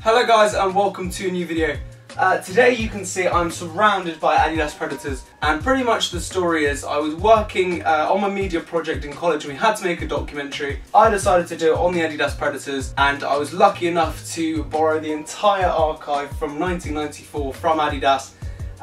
Hello guys and welcome to a new video. Today you can see I'm surrounded by Adidas Predators, and pretty much the story is I was working on my media project in college and we had to make a documentary. I decided to do it on the Adidas Predators, and I was lucky enough to borrow the entire archive from 1994 from Adidas,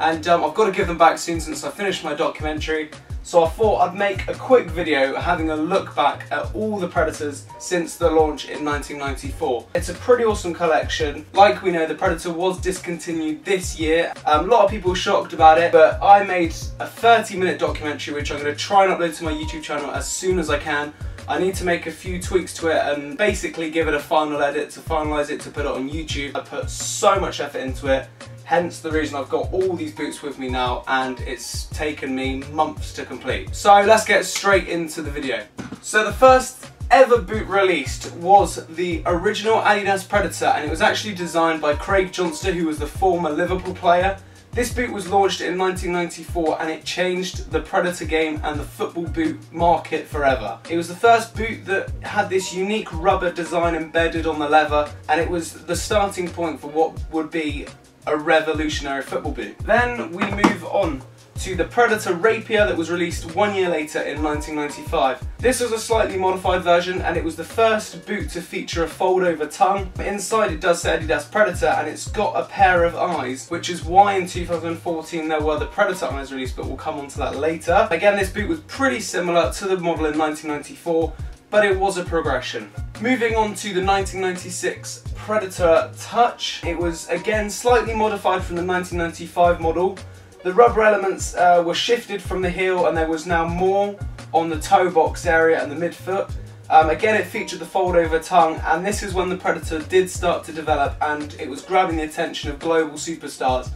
and I've got to give them back soon since I finished my documentary. So I thought I'd make a quick video having a look back at all the Predators since the launch in 1994. It's a pretty awesome collection. Like we know, the Predator was discontinued this year. A lot of people were shocked about it, but I made a 30-minute documentary which I'm going to try and upload to my YouTube channel as soon as I can. I need to make a few tweaks to it and basically give it a final edit to finalise it to put it on YouTube. I put so much effort into it. Hence the reason I've got all these boots with me now, and it's taken me months to complete. So let's get straight into the video. So the first ever boot released was the original Adidas Predator, and it was actually designed by Craig Johnston, who was the former Liverpool player. This boot was launched in 1994 and it changed the Predator game and the football boot market forever. It was the first boot that had this unique rubber design embedded on the leather, and it was the starting point for what would be a revolutionary football boot. Then we move on to the Predator Rapier that was released 1 year later in 1995. This was a slightly modified version, and it was the first boot to feature a fold-over tongue. Inside it does say Adidas Predator, and it's got a pair of eyes, which is why in 2014 there were the Predator eyes released, but we'll come on to that later. Again, this boot was pretty similar to the model in 1994, but it was a progression. Moving on to the 1996 Predator Touch. It was again slightly modified from the 1995 model. The rubber elements were shifted from the heel, and there was now more on the toe box area and the midfoot. Again, it featured the fold-over tongue, and this is when the Predator did start to develop and it was grabbing the attention of global superstars,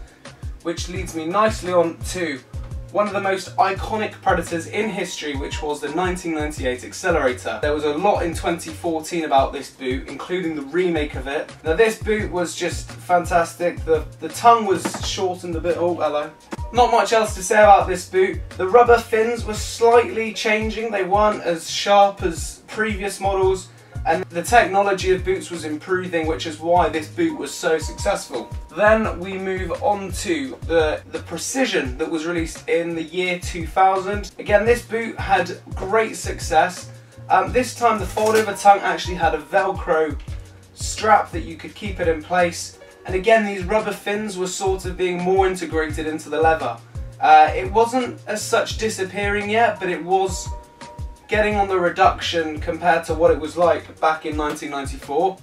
which leads me nicely on to one of the most iconic Predators in history, which was the 1998 Accelerator. There was a lot in 2014 about this boot, including the remake of it. Now this boot was just fantastic. The tongue was shortened a bit. Oh, hello. Not much else to say about this boot. The rubber fins were slightly changing. They weren't as sharp as previous models, and the technology of boots was improving, which is why this boot was so successful. Then we move on to the Precision that was released in the year 2000. Again, this boot had great success. This time the fold-over tongue actually had a Velcro strap that you could keep it in place. And again, these rubber fins were sort of being more integrated into the leather. It wasn't as such disappearing yet, but it was getting on the reduction compared to what it was like back in 1994.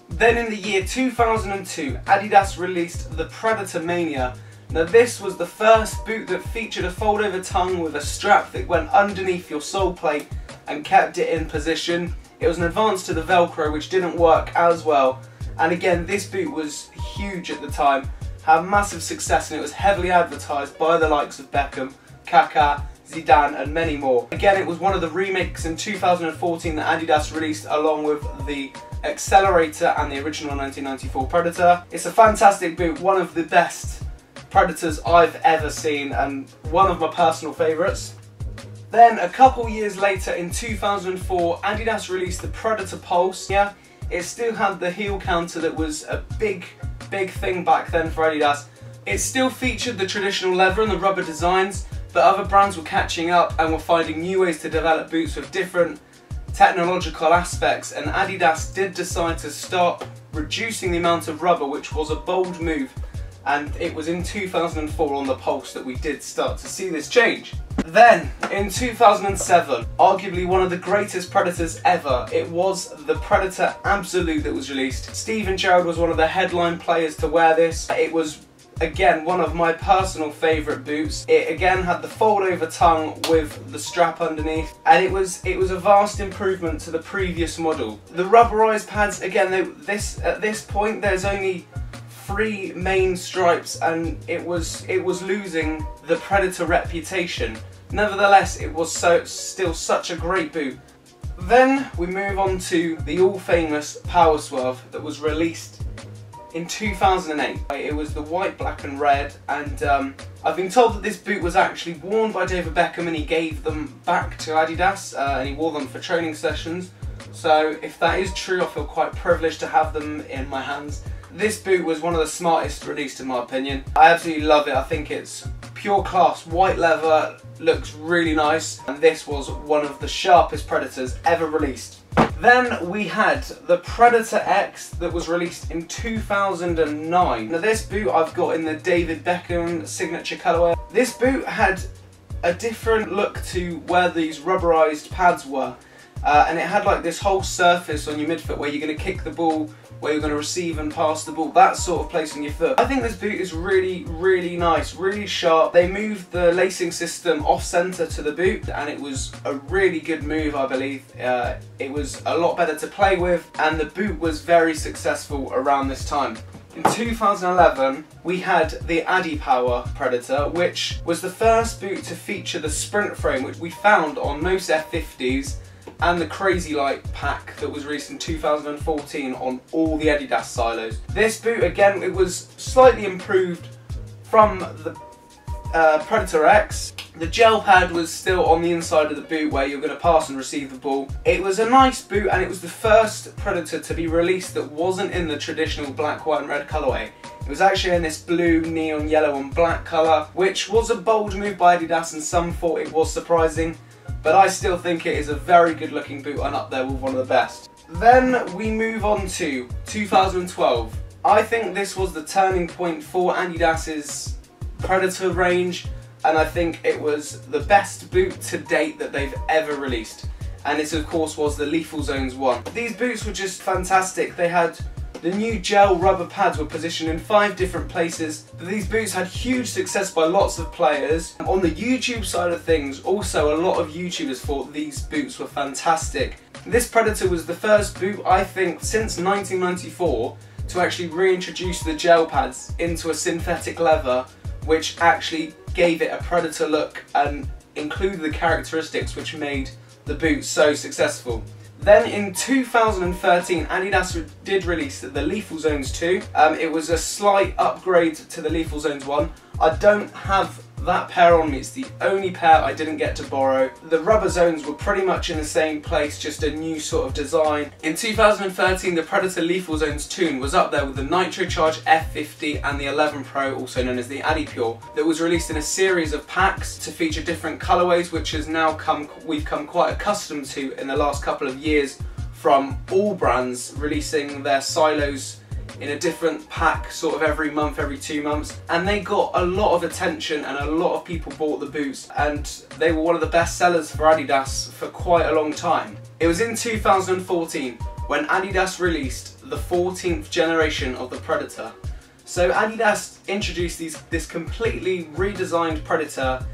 Then in the year 2002, Adidas released the Predator Mania. Now this was the first boot that featured a fold-over tongue with a strap that went underneath your sole plate and kept it in position. It was an advance to the Velcro, which didn't work as well. And again, this boot was huge at the time, had massive success, and it was heavily advertised by the likes of Beckham, Kaká, Zidane and many more. Again, it was one of the remakes in 2014 that Adidas released along with the Accelerator and the original 1994 Predator. It's a fantastic boot, one of the best Predators I've ever seen and one of my personal favourites. Then a couple years later in 2004, Adidas released the Predator Pulse. Yeah, it still had the heel counter that was a big thing back then for Adidas. It still featured the traditional leather and the rubber designs, but other brands were catching up and were finding new ways to develop boots with different technological aspects, and Adidas did decide to start reducing the amount of rubber, which was a bold move, and it was in 2004 on the Pulse that we did start to see this change. Then in 2007, arguably one of the greatest Predators ever, it was the Predator Absolute that was released. Steven Gerrard was one of the headline players to wear this. It was again one of my personal favourite boots. It again had the fold-over tongue with the strap underneath, and it was a vast improvement to the previous model. The rubberized pads, again, at this point there's only 3 main stripes, and it was losing the Predator reputation. Nevertheless, it was still such a great boot. Then we move on to the all-famous Power Swerve that was released in 2008. It was the white, black and red, and I've been told that this boot was actually worn by David Beckham and he gave them back to Adidas and he wore them for training sessions. So if that is true, I feel quite privileged to have them in my hands. This boot was one of the smartest released in my opinion. I absolutely love it. I think it's pure class, white leather, looks really nice, and this was one of the sharpest Predators ever released. Then we had the Predator X that was released in 2009. Now this boot I've got in the David Beckham signature colourway. This boot had a different look to where these rubberized pads were, and it had like this whole surface on your midfoot where you're going to kick the ball, where you're going to receive and pass the ball, that sort of place on your foot. I think this boot is really nice, really sharp. They moved the lacing system off centre to the boot, and it was a really good move, I believe. It was a lot better to play with, and the boot was very successful around this time. In 2011, we had the Adipower Predator, which was the first boot to feature the sprint frame, which we found on most F50s, and the Crazy Light pack that was released in 2014 on all the Adidas silos. This boot, again, it was slightly improved from the Predator X. The gel pad was still on the inside of the boot where you're going to pass and receive the ball. It was a nice boot, and it was the first Predator to be released that wasn't in the traditional black, white and red colourway. It was actually in this blue, neon yellow and black colour, which was a bold move by Adidas, and some thought it was surprising. But I still think it is a very good looking boot and up there with one of the best. Then we move on to 2012. I think this was the turning point for Adidas's Predator range, and I think it was the best boot to date that they've ever released. And this of course was the Lethal Zones 1. These boots were just fantastic. They had the new gel rubber pads were positioned in 5 different places. These boots had huge success by lots of players. On the YouTube side of things, also a lot of YouTubers thought these boots were fantastic. This Predator was the first boot, I think, since 1994 to actually reintroduce the gel pads into a synthetic leather, which actually gave it a Predator look and included the characteristics which made the boot so successful. Then in 2013, Adidas did release the Lethal Zones 2. It was a slight upgrade to the Lethal Zones 1. I don't have that pair on me, it's the only pair I didn't get to borrow. The rubber zones were pretty much in the same place, just a new sort of design. In 2013, the Predator Lethal Zones 2 was up there with the Nitro Charge F50 and the 11 Pro, also known as the Adipure, that was released in a series of packs to feature different colourways, which has now we've come quite accustomed to in the last couple of years from all brands releasing their silos in a different pack sort of every month, every 2 months, and they got a lot of attention and a lot of people bought the boots, and they were one of the best sellers for Adidas for quite a long time. It was in 2014 when Adidas released the 14th generation of the Predator. So Adidas introduced this completely redesigned Predator,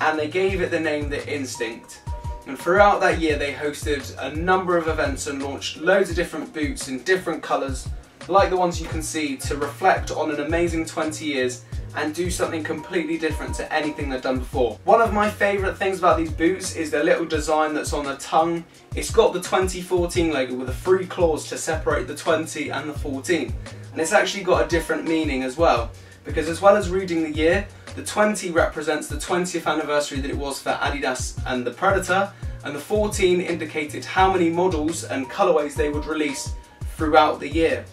and they gave it the name the Instinct. And throughout that year they hosted a number of events and launched loads of different boots in different colours, like the ones you can see, to reflect on an amazing 20 years and do something completely different to anything they've done before. One of my favourite things about these boots is their little design that's on the tongue. It's got the 2014 logo with the 3 claws to separate the 20 and the 14. And it's actually got a different meaning as well, because as well as reading the year, the 20 represents the 20th anniversary that it was for Adidas and the Predator, and the 14 indicated how many models and colourways they would release throughout the year.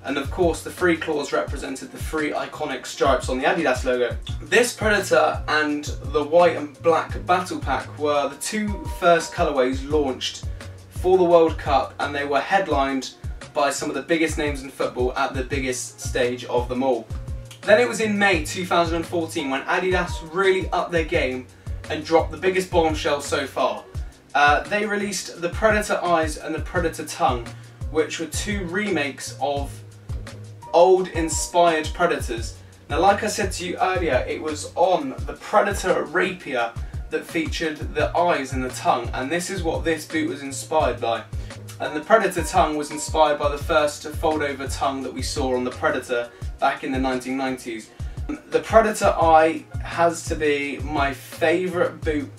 And of course the 3 claws represented the 3 iconic stripes on the Adidas logo. This Predator and the white and black battle pack were the 2 first colourways launched for the World Cup, and they were headlined by some of the biggest names in football at the biggest stage of them all. Then it was in May 2014 when Adidas really upped their game and dropped the biggest bombshell so far. They released the Predator Eyes and the Predator Tongue, which were 2 remakes of old inspired Predators. Now, like I said to you earlier, it was on the Predator Rapier that featured the eyes and the tongue, and this is what this boot was inspired by. And the Predator Tongue was inspired by the first fold over tongue that we saw on the Predator back in the 1990s. The Predator Eye has to be my favourite boot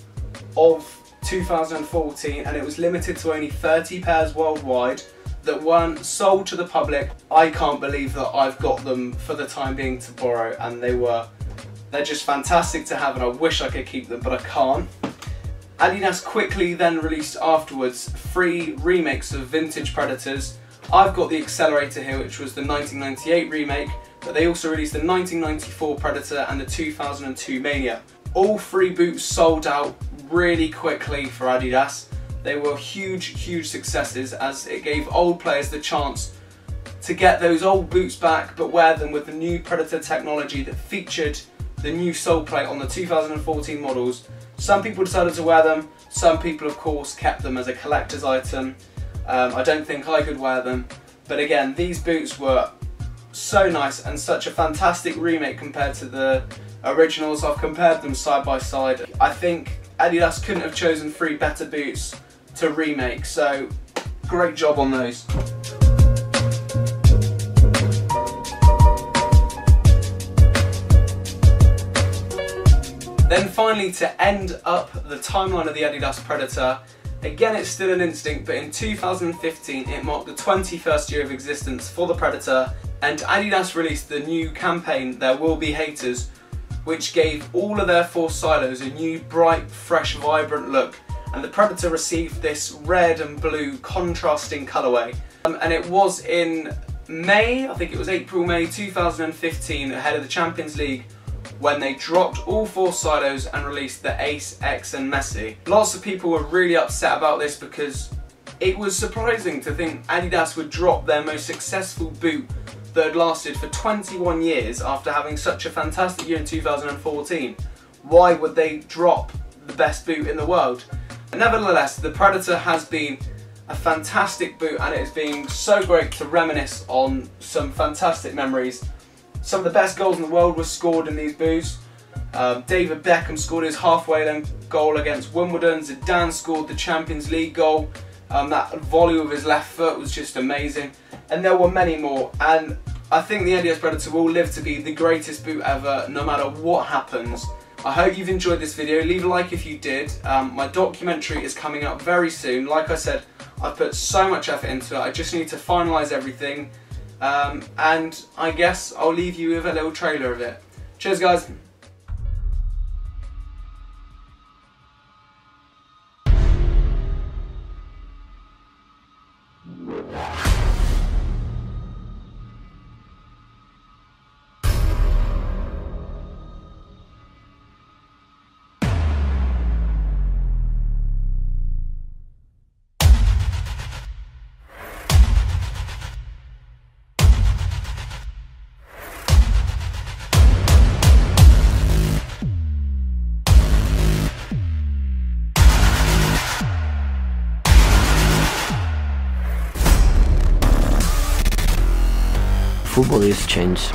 of 2014, and it was limited to only 30 pairs worldwide that weren't sold to the public. I can't believe that I've got them for the time being to borrow, and they're just fantastic to have, and I wish I could keep them, but I can't. Adidas quickly then released afterwards 3 remakes of vintage Predators I've got the Accelerator here, which was the 1998 remake, but they also released the 1994 Predator and the 2002 Mania. All three boots sold out really quickly for Adidas. They were huge successes, as it gave old players the chance to get those old boots back but wear them with the new Predator technology that featured the new sole plate on the 2014 models. Some people decided to wear them, some people of course kept them as a collector's item. I don't think I could wear them, but again, these boots were so nice and such a fantastic remake compared to the originals. I've compared them side by side. I think Adidas couldn't have chosen three better boots to remake, so great job on those. Then finally, to end up the timeline of the Adidas Predator, again it's still an instinct, but in 2015 it marked the 21st year of existence for the Predator, and Adidas released the new campaign, There Will Be Haters, which gave all of their four silos a new bright, fresh, vibrant look, and the Predator received this red and blue contrasting colourway. And it was in May, I think it was April-May 2015, ahead of the Champions League, when they dropped all four silos and released the Ace, X and Messi. Lots of people were really upset about this because it was surprising to think Adidas would drop their most successful boot that had lasted for 21 years after having such a fantastic year in 2014. Why would they drop the best boot in the world? But nevertheless, the Predator has been a fantastic boot, and it has been so great to reminisce on some fantastic memories. Some of the best goals in the world were scored in these boots. David Beckham scored his halfway goal against Wimbledon. Zidane scored the Champions League goal. That volley with his left foot was just amazing. And there were many more. And I think the Adidas Predator will live to be the greatest boot ever, no matter what happens. I hope you've enjoyed this video. Leave a like if you did. My documentary is coming up very soon. Like I said, I've put so much effort into it. I just need to finalise everything. And I guess I'll leave you with a little trailer of it. Cheers guys! Football is changed.